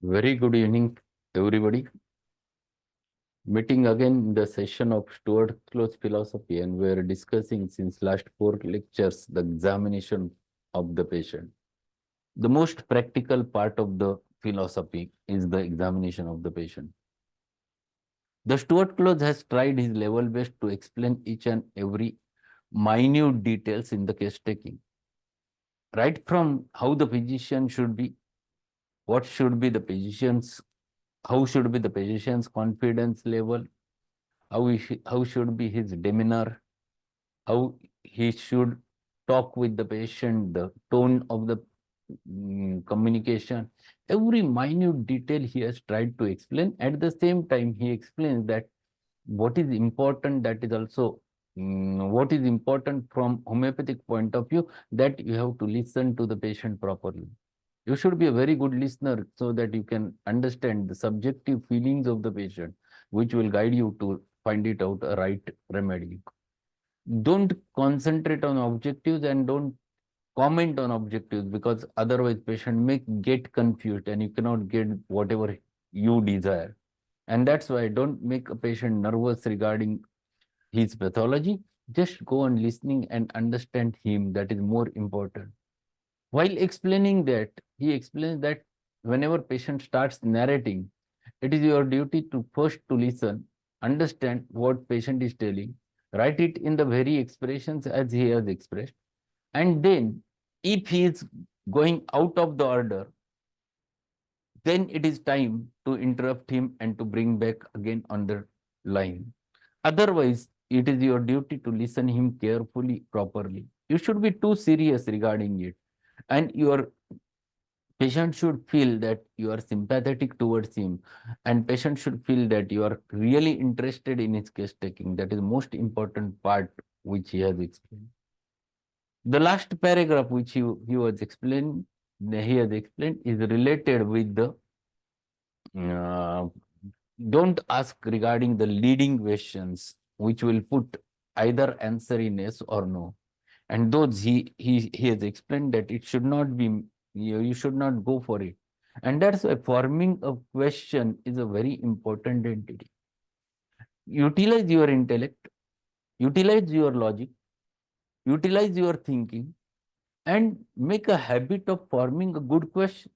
Very good evening, everybody. Meeting again in the session of Stuart Close philosophy, and we are discussing since last four lectures the examination of the patient. The most practical part of the philosophy is the examination of the patient. The Stuart Close has tried his level best to explain each and every minute details in the case taking, right from how the physician should be, what should be the physician's, how should be the physician's confidence level, how should be his demeanor, how he should talk with the patient, the tone of the communication. Every minute detail he has tried to explain. At the same time, he explains that what is important, that is also what is important from homeopathic point of view, that you have to listen to the patient properly. You should be a very good listener so that you can understand the subjective feelings of the patient, which will guide you to find it out a right remedy. Don't concentrate on objectives and don't comment on objectives, because otherwise patient may get confused and you cannot get whatever you desire. And that's why don't make a patient nervous regarding his pathology. Just go on listening and understand him. That is more important. While explaining that, he explains that whenever patient starts narrating, it is your duty to first to listen, understand what patient is telling, write it in the very expressions as he has expressed, and then if he is going out of the order, then it is time to interrupt him and to bring back again on the line. Otherwise, it is your duty to listen him carefully, properly. You should be too serious regarding it, and your patient should feel that you are sympathetic towards him, and patient should feel that you are really interested in his case taking. That is the most important part which he has explained. The last paragraph which he has explained is related with the uh, don't ask regarding the leading questions which will put either answer in yes or no. And those he has explained that it should not be, you should not go for it. And that's why forming a question is a very important entity. Utilize your intellect, utilize your logic, utilize your thinking, and make a habit of forming a good question.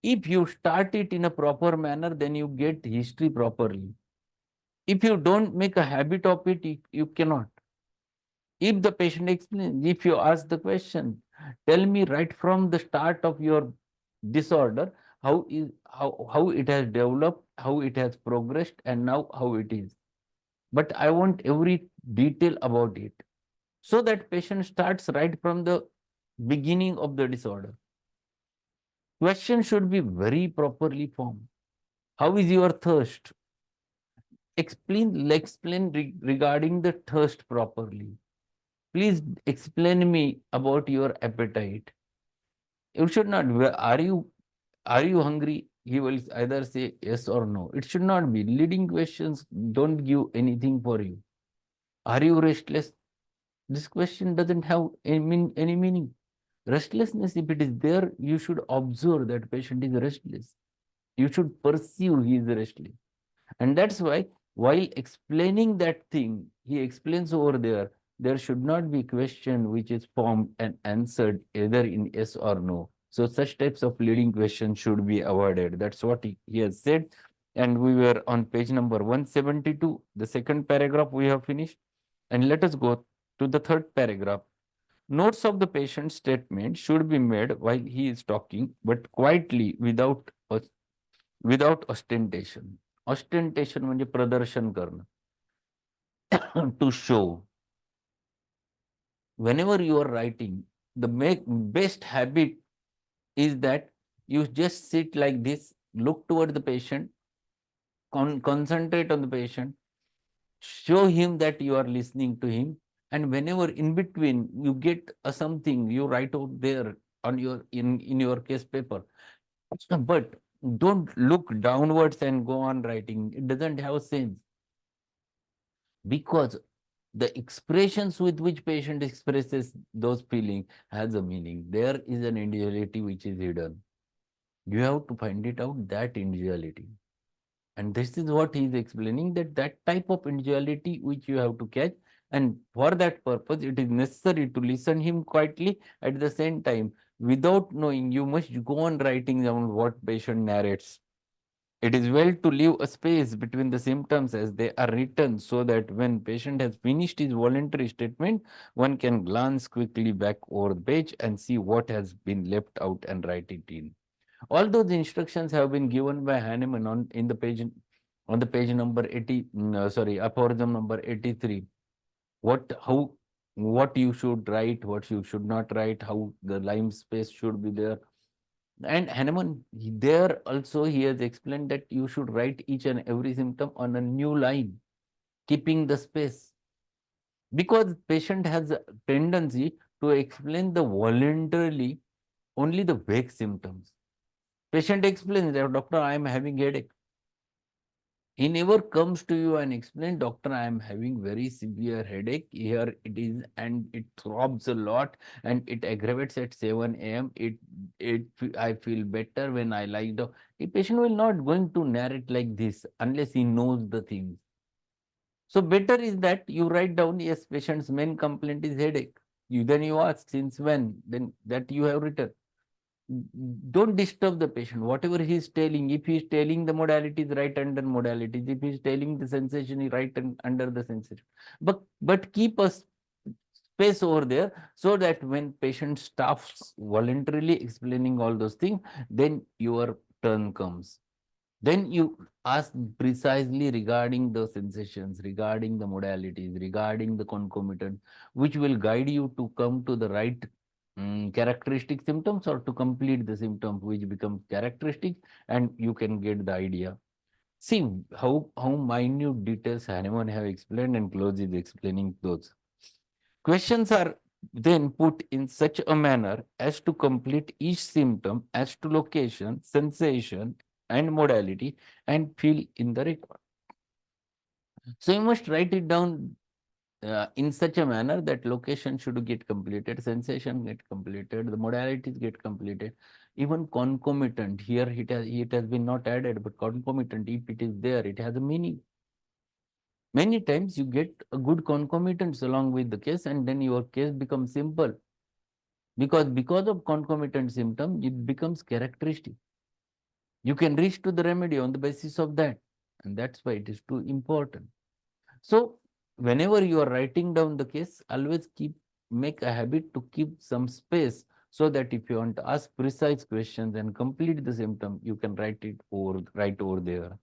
If you start it in a proper manner, then you get history properly. If you don't make a habit of it, you cannot. If the patient explains, if you ask the question, tell me right from the start of your disorder, how it has developed, how it has progressed, and now how it is. But I want every detail about it, so that patient starts right from the beginning of the disorder. Question should be very properly formed. How is your thirst? Explain regarding the thirst properly. Please explain me about your appetite. You should not. Are you hungry? He will either say yes or no. It should not be. Leading questions don't give anything for you. Are you restless? This question doesn't have any meaning. Restlessness, if it is there, you should observe that patient is restless. You should perceive he is restless. And that's why, while explaining that thing, he explains over there, there should not be question which is formed and answered either in yes or no. So such types of leading questions should be avoided. That's what he has said. And we were on page number 172, the second paragraph we have finished. And let us go to the third paragraph. Notes of the patient's statement should be made while he is talking, but quietly without ostentation. Ostentation म्हणजे प्रदर्शन करणं. To show. Whenever you are writing, the best habit is that you just sit like this, look toward the patient, concentrate on the patient, show him that you are listening to him, and whenever in between you get something, you write out there on your in your case paper. But don't look downwards and go on writing. It doesn't have sense, because the expressions with which patient expresses those feelings has a meaning. There is an individuality which is hidden. You have to find it out, that individuality. And this is what he is explaining, that that type of individuality which you have to catch. And for that purpose, it is necessary to listen him quietly. At the same time, without knowing, you must go on writing down what patient narrates. It is well to leave a space between the symptoms as they are written, so that when patient has finished his voluntary statement, one can glance quickly back over the page and see what has been left out and write it in. All those instructions have been given by Hahnemann on the page number 80, aphorism number 83. What you should write, what you should not write, how the line space should be there. And Hahnemann, there also he has explained that you should write each and every symptom on a new line, keeping the space. Because patient has a tendency to explain the voluntarily only the vague symptoms. Patient explains that, doctor, I am having headache. He never comes to you and explains, doctor, I am having very severe headache. Here it is, and it throbs a lot, and it aggravates at 7 a.m. I feel better when I lie down. A patient will not going to narrate like this unless he knows the things. So better is that you write down, yes, patient's main complaint is headache. Then you ask, since when? Then that you have written. Don't disturb the patient. Whatever he is telling, if he is telling the modalities, write under modalities. If he is telling the sensation, he write under the sensation. But keep a space over there, so that when patient stops voluntarily explaining all those things, then your turn comes. Then you ask precisely regarding the sensations, regarding the modalities, regarding the concomitant, which will guide you to come to the right characteristic symptoms, or to complete the symptom which becomes characteristic, and you can get the idea. See how minute details Hahnemann have explained, and Close is explaining those. Questions are then put in such a manner as to complete each symptom as to location, sensation, and modality, and fill in the record. So you must write it down in such a manner that location should get completed, sensation get completed, the modalities get completed, even concomitant. Here it has been not added, but concomitant, if it is there, it has a meaning. Many times you get a good concomitants along with the case, and then your case becomes simple. Because of concomitant symptom, it becomes characteristic. You can reach to the remedy on the basis of that. And that's why it is too important. So whenever you are writing down the case, always make a habit to keep some space, so that if you want to ask precise questions and complete the symptom, you can write right over there.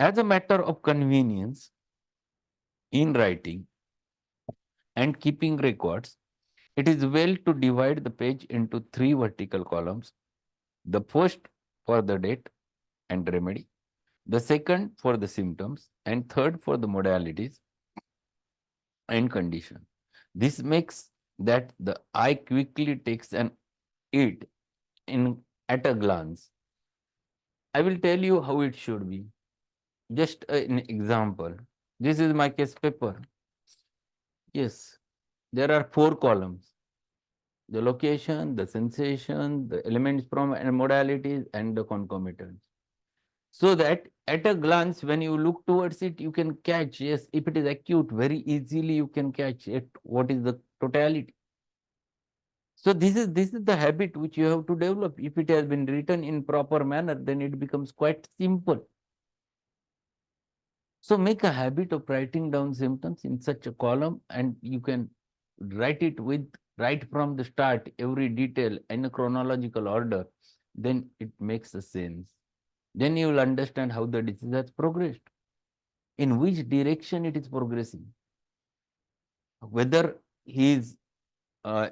As a matter of convenience in writing and keeping records, it is well to divide the page into 3 vertical columns. The first for the date and remedy, the second for the symptoms, and third for the modalities and condition. This makes that the eye quickly takes it in at a glance. I will tell you how it should be. Just an example. This is my case paper. Yes, there are 4 columns: the location, the sensation, the elements from and modalities, and the concomitants. So that at a glance, when you look towards it, you can catch, yes, if it is acute, very easily you can catch it, what is the totality. So this is the habit which you have to develop. If it has been written in proper manner, then it becomes quite simple. So make a habit of writing down symptoms in such a column, and you can write it with right from the start, every detail in a chronological order. Then it makes a sense. Then you will understand how the disease has progressed, in which direction it is progressing, whether he is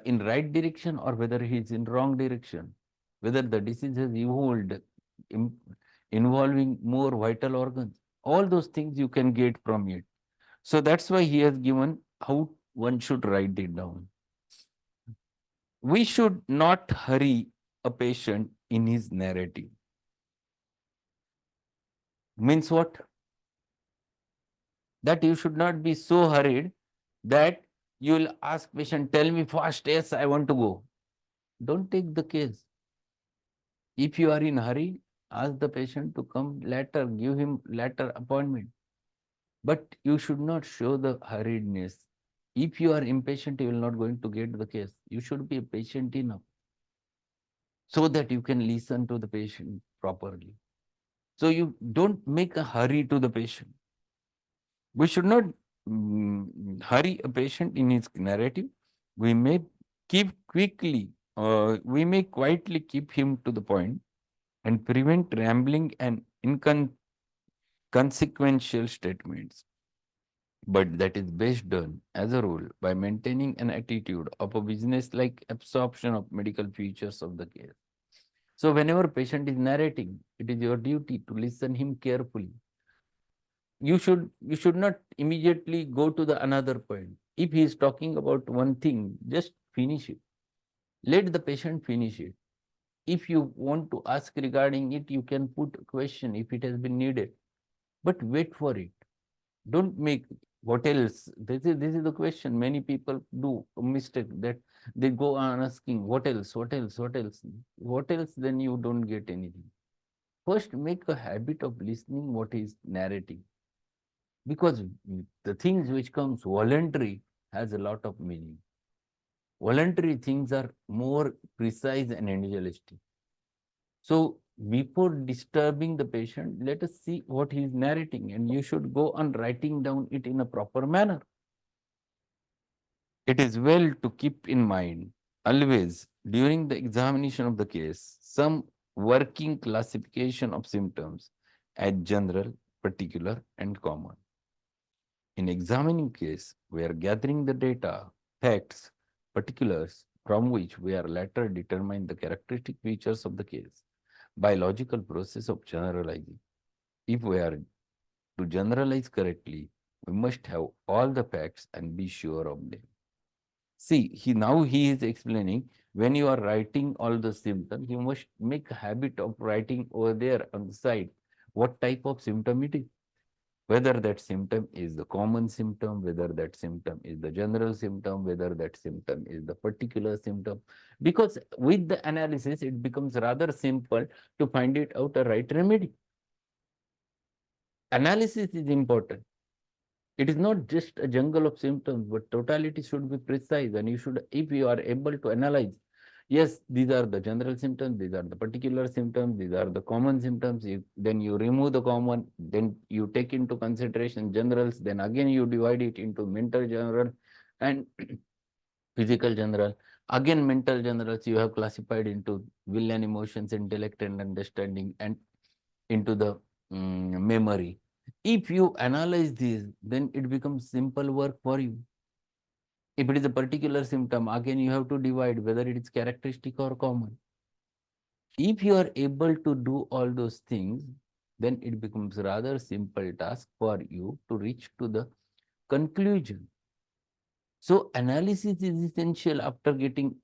in right direction or whether he is in wrong direction, whether the disease has evolved, involving more vital organs. All those things you can get from it. So that's why he has given how one should write it down. We should not hurry a patient in his narrative. Means what? That you should not be so hurried that you will ask patient, tell me fast, yes, I want to go. Don't take the case. If you are in hurry, ask the patient to come later, give him later appointment. But you should not show the hurriedness. If you are impatient, you will not going to get the case. You should be patient enough so that you can listen to the patient properly. So you don't make a hurry to the patient. We should not hurry a patient in his narrative. We may keep quickly, we may quietly keep him to the point and prevent rambling and inconsequential statements. But that is best done, as a rule, by maintaining an attitude of a business-like absorption of medical features of the case. So whenever patient is narrating, it is your duty to listen him carefully. You should not immediately go to the another point. If he is talking about one thing, just finish it. Let the patient finish it. If you want to ask regarding it, you can put a question if it has been needed, but wait for it. Don't make what else. This is the question. Many people do a mistake that they go on asking what else, what else, what else, what else. Then you don't get anything. First, make a habit of listening what is narrating, because the things which comes voluntary has a lot of meaning. Voluntary things are more precise and individualistic. So before disturbing the patient, let us see what he is narrating, and you should go on writing down it in a proper manner. It is well to keep in mind always during the examination of the case some working classification of symptoms as general, particular, and common. In examining case, we are gathering the data, facts, particulars from which we are later determine the characteristic features of the case by logical process of generalizing. If we are to generalize correctly, we must have all the facts and be sure of them. See, he is explaining when you are writing all the symptoms, you must make a habit of writing over there on the side what type of symptom it is. Whether that symptom is the common symptom, whether that symptom is the general symptom, whether that symptom is the particular symptom. Because with the analysis, it becomes rather simple to find it out a right remedy. Analysis is important. It is not just a jungle of symptoms, but totality should be precise. And you should, if you are able to analyze, yes, these are the general symptoms, these are the particular symptoms, these are the common symptoms. Then you remove the common, then you take into consideration generals, then again you divide it into mental general and physical general. Again, mental generals you have classified into will and emotions, intellect and understanding, and into the memory. If you analyze this, then it becomes simple work for you. If it is a particular symptom, again you have to divide whether it is characteristic or common. If you are able to do all those things, then it becomes rather simple task for you to reach to the conclusion. So analysis is essential after getting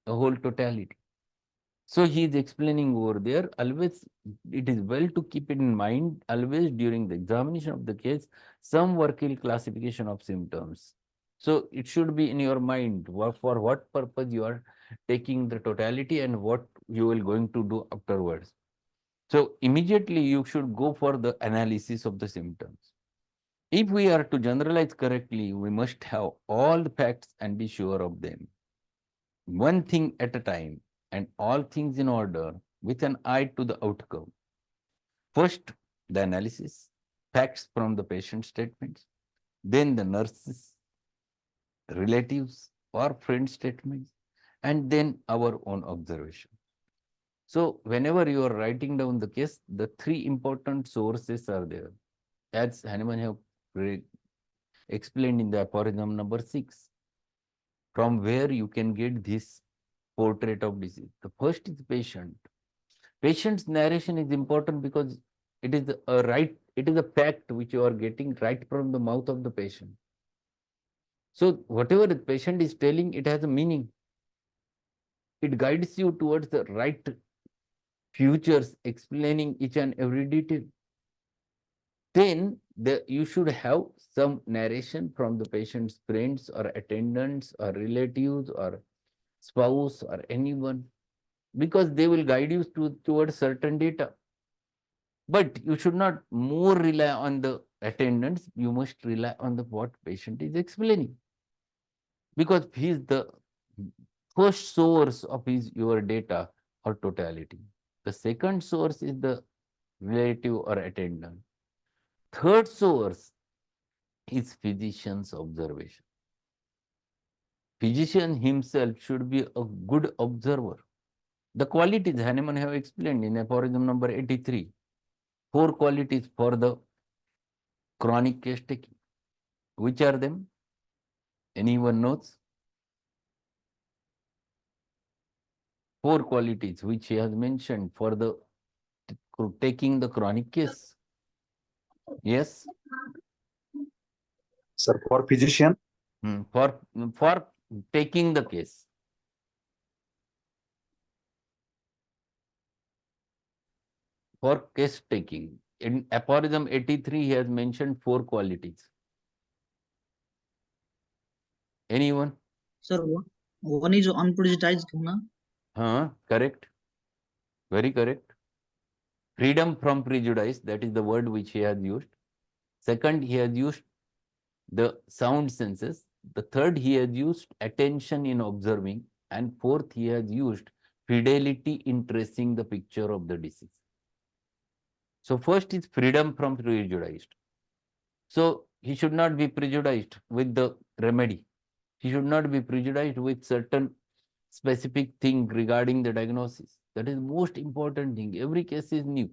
a whole totality. So he is explaining over there, always it is well to keep it in mind, always during the examination of the case, some working classification of symptoms. So it should be in your mind for what purpose you are taking the totality and what you will going to do afterwards. So immediately you should go for the analysis of the symptoms. If we are to generalize correctly, we must have all the facts and be sure of them. One thing at a time, and all things in order with an eye to the outcome. First, the analysis, facts from the patient statements, then the nurses, relatives, or friend statements, and then our own observation. So, whenever you are writing down the case, the three important sources are there, as Hanuman have explained in the aphorism number 6, from where you can get this portrait of disease. The first is patient. Patient's narration is important because it is a fact which you are getting right from the mouth of the patient. So whatever the patient is telling, it has a meaning. It guides you towards the right futures, explaining each and every detail. Then you should have some narration from the patient's friends or attendants or relatives or spouse or anyone. because they will guide you towards certain data. But you should not more rely on the attendants. You must rely on the what patient is explaining, because he is the first source of your data or totality. The second source is the relative or attendant. Third source is physician's observation. Physician himself should be a good observer. The qualities Hahnemann have explained in aphorism number 83. 4 qualities for the chronic case taking. Which are them? Anyone knows? 4 qualities which he has mentioned for the taking the chronic case. Yes? Sir, for physician? For taking the case. For case taking. In aphorism 83, he has mentioned 4 qualities. Anyone? Sir, one is unprejudiced. Correct. Very correct. Freedom from prejudice, that is the word which he has used. Second, he has used the sound senses. The third, he has used attention in observing. And fourth, he has used fidelity in tracing the picture of the disease. So first is freedom from prejudice. So he should not be prejudiced with the remedy. He should not be prejudiced with certain specific thing regarding the diagnosis. That is most important thing. Every case is new.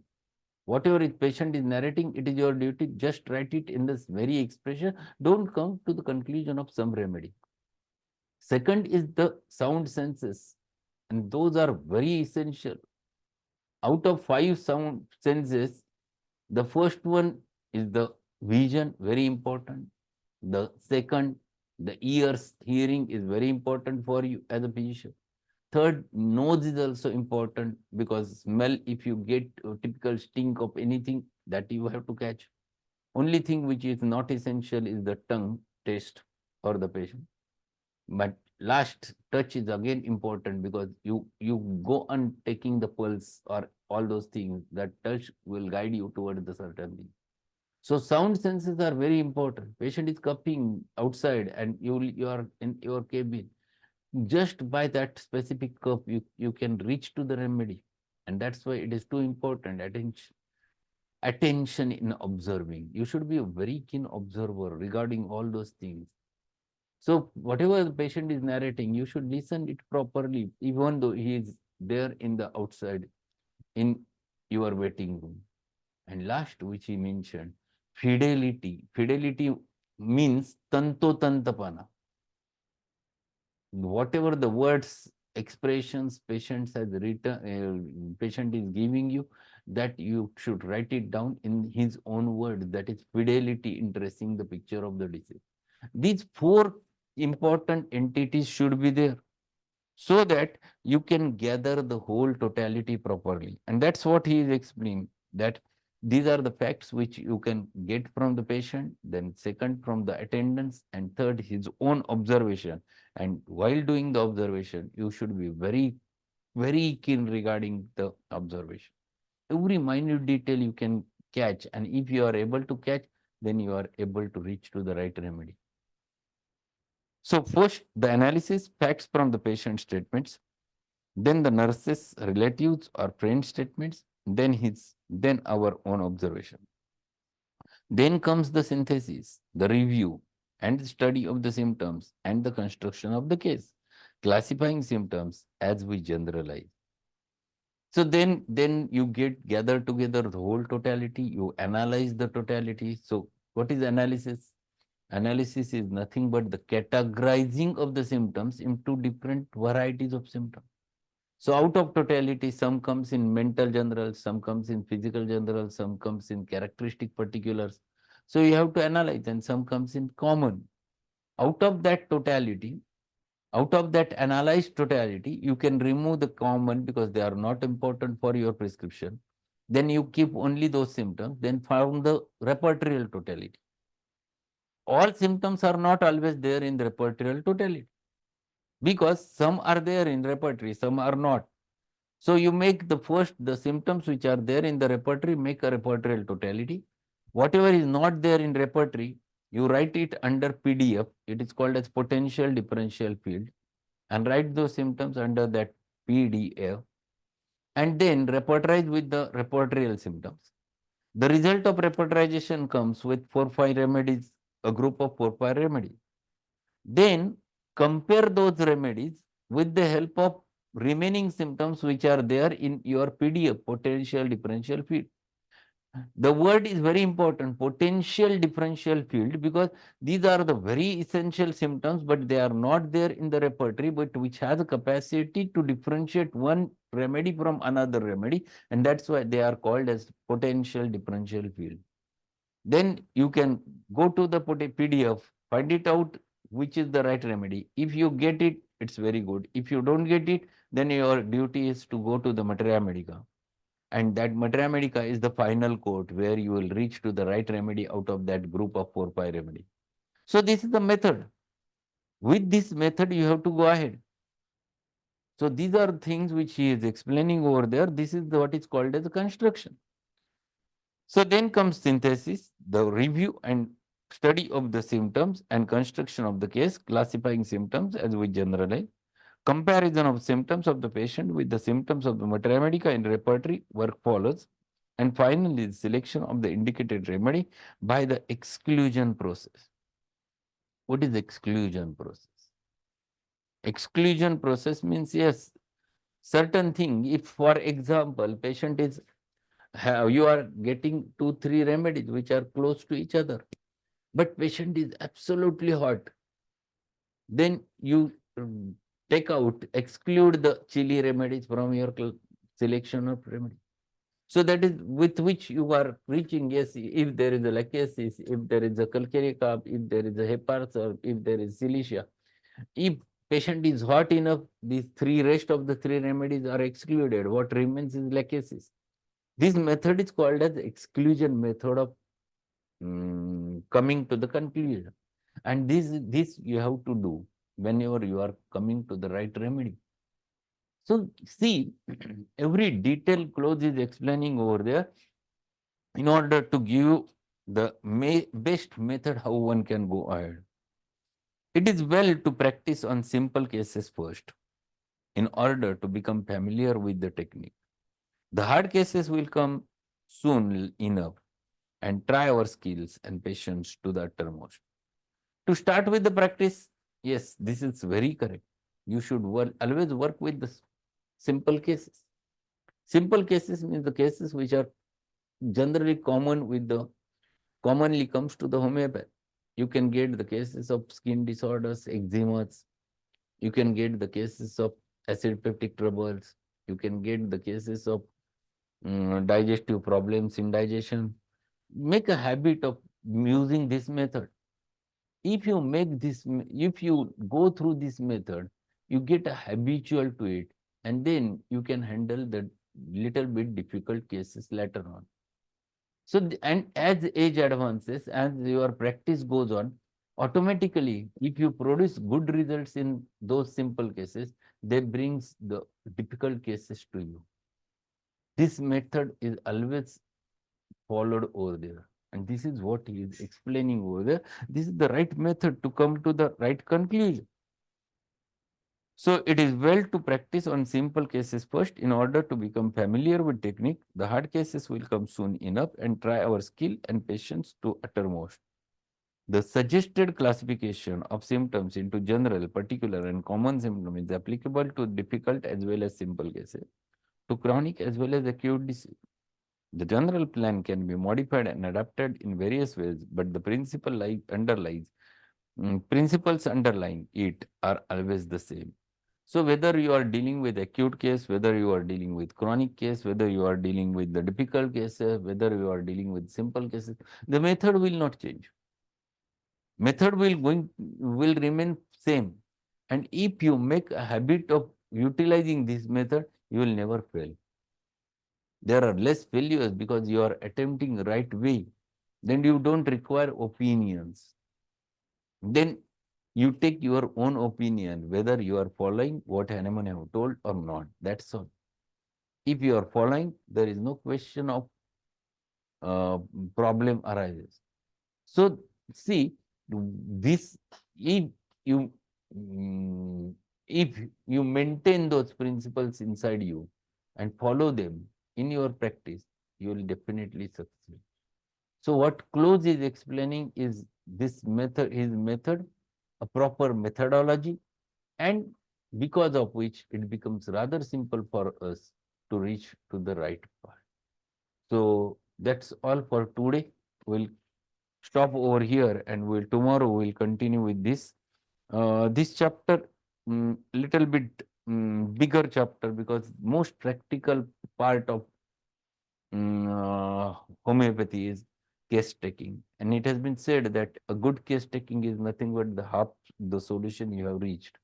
Whatever the patient is narrating, it is your duty. Just write it in this very expression. Don't come to the conclusion of some remedy. Second is the sound senses. And those are very essential. Out of 5 sound senses, the first one is the vision, very important. The second, the ears, hearing is very important for you as a physician. Third, nose is also important, because smell, if you get a typical stink of anything, that you have to catch. Only thing which is not essential is the tongue taste for the patient. But last, touch is again important, because you go on taking the pulse or all those things. That touch will guide you towards the certain thing. So sound senses are very important. Patient is coughing outside and you are in your cabin. Just by that specific cough, you can reach to the remedy. And that's why it is too important. Attention in observing. You should be a very keen observer regarding all those things. So whatever the patient is narrating, you should listen it properly, even though he is there in the outside, in your waiting room. And last, which he mentioned, fidelity. Fidelity means tantopana. Whatever the words, expressions patient has written, patient is giving you, that you should write it down in his own words. That is fidelity in tracing the picture of the disease. These 4 important entities should be there, so that you can gather the whole totality properly. And that's what he is explaining, that these are the facts which you can get from the patient, then second from the attendants, and third his own observation. And while doing the observation, you should be very, very keen regarding the observation. Every minute detail you can catch, and if you are able to catch, then you are able to reach to the right remedy. So first, the analysis, facts from the patient statements, then the nurse's relatives or friend statements, then our own observation. Then comes the synthesis, the review, and the study of the symptoms and the construction of the case, classifying symptoms as we generalize. So then you gather together the whole totality, you analyze the totality. So what is analysis? Analysis is nothing but the categorizing of the symptoms into different varieties of symptoms. So out of totality, some comes in mental general, some comes in physical general, some comes in characteristic particulars. So you have to analyze, and some comes in common. Out of that totality, out of that analyzed totality, you can remove the common because they are not important for your prescription. Then you keep only those symptoms, then found the repertorial totality. All symptoms are not always there in the repertorial totality, because some are there in repertory, some are not. So you make the symptoms which are there in the repertory, make a repertorial totality. Whatever is not there in repertory, you write it under PDF. It is called as potential differential field, and write those symptoms under that PDF, and then repertorize with the repertorial symptoms. The result of repertorization comes with 4-5 remedies, a group of 4-5 remedies. Then compare those remedies with the help of remaining symptoms which are there in your PDF, potential differential field. The word is very important, potential differential field, because these are the very essential symptoms, but they are not there in the repertory, but which has a capacity to differentiate one remedy from another remedy, and that's why they are called as potential differential field. Then you can go to the PDF, find it out which is the right remedy. If you get it, it's very good. If you don't get it, then your duty is to go to the Materia Medica. And that Materia Medica is the final court where you will reach to the right remedy out of that group of 4-5 remedy. So this is the method. With this method, you have to go ahead. So these are things which he is explaining over there. This is what is called as a construction. So then comes synthesis, the review and study of the symptoms and construction of the case, classifying symptoms as we generalize, comparison of symptoms of the patient with the symptoms of the materia medica in repertory work follows, and finally the selection of the indicated remedy by the exclusion process. What is exclusion process? Exclusion process means, yes, certain thing, if for example patient is you are getting 2-3 remedies which are close to each other, but patient is absolutely hot, then you take out, exclude the chili remedies from your selection of remedy. So that is with which you are reaching, yes, if there is a lachesis, if there is a calcaric carb, if there is a heparsor, if there is silicia. If patient is hot enough, these rest of the three remedies are excluded. What remains is lachesis. This method is called as exclusion method of coming to the conclusion. And this you have to do whenever you are coming to the right remedy. So see, every detail Close is explaining over there in order to give the best method how one can go ahead. It is well to practice on simple cases first in order to become familiar with the technique. The hard cases will come soon enough, and try our skills and patience to the uttermost. To start with the practice, yes, this is very correct. You should always work with the simple cases. Simple cases means the cases which are generally commonly comes to the homeopath. You can get the cases of skin disorders, eczemas. You can get the cases of acid peptic troubles. You can get the cases of digestive problems, indigestion. Make a habit of using this method. If you go through this method, you get a habitual to it, and then you can handle the little bit difficult cases later on. So, and as age advances, as your practice goes on, automatically, if you produce good results in those simple cases, they brings the difficult cases to you. This method is always followed over there. And this is what he is explaining over there. This is the right method to come to the right conclusion. So it is well to practice on simple cases first in order to become familiar with technique. The hard cases will come soon enough, and try our skill and patience to uttermost. The suggested classification of symptoms into general, particular, and common symptoms is applicable to difficult as well as simple cases, to chronic as well as acute disease. The general plan can be modified and adapted in various ways, but the principles underlying it are always the same. So whether you are dealing with acute case, whether you are dealing with chronic case, whether you are dealing with the difficult cases, whether you are dealing with simple cases, the method will not change. Method will remain same. And if you make a habit of utilizing this method, you will never fail. There are less failures because you are attempting right way. Then you don't require opinions. Then you take your own opinion whether you are following what Hanuman have told or not. That's all. If you are following, there is no question of problem arises. So see, this, if you mm, if you maintain those principles inside you and follow them in your practice, you will definitely succeed. So what Close is explaining is this method, his method, a proper methodology, and because of which it becomes rather simple for us to reach to the right path. So that's all for today. We'll stop over here, and tomorrow we'll continue with this. This chapter, little bit bigger chapter, because most practical part of homeopathy is case taking, and it has been said that a good case taking is nothing but the half the solution you have reached,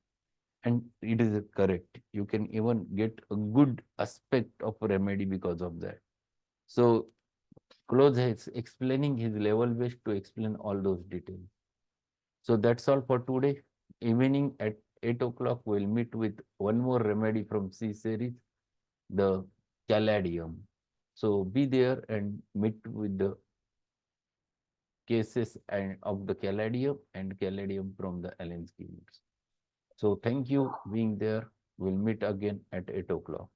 and it is correct. You can even get a good aspect of remedy because of that. So Close is explaining his level best to explain all those details. So that's all for today. Evening at 8 o'clock, we'll meet with one more remedy from C series, the caladium. So be there and meet with the cases and of the caladium from the Allen's schemes. So thank you being there. We'll meet again at 8 o'clock.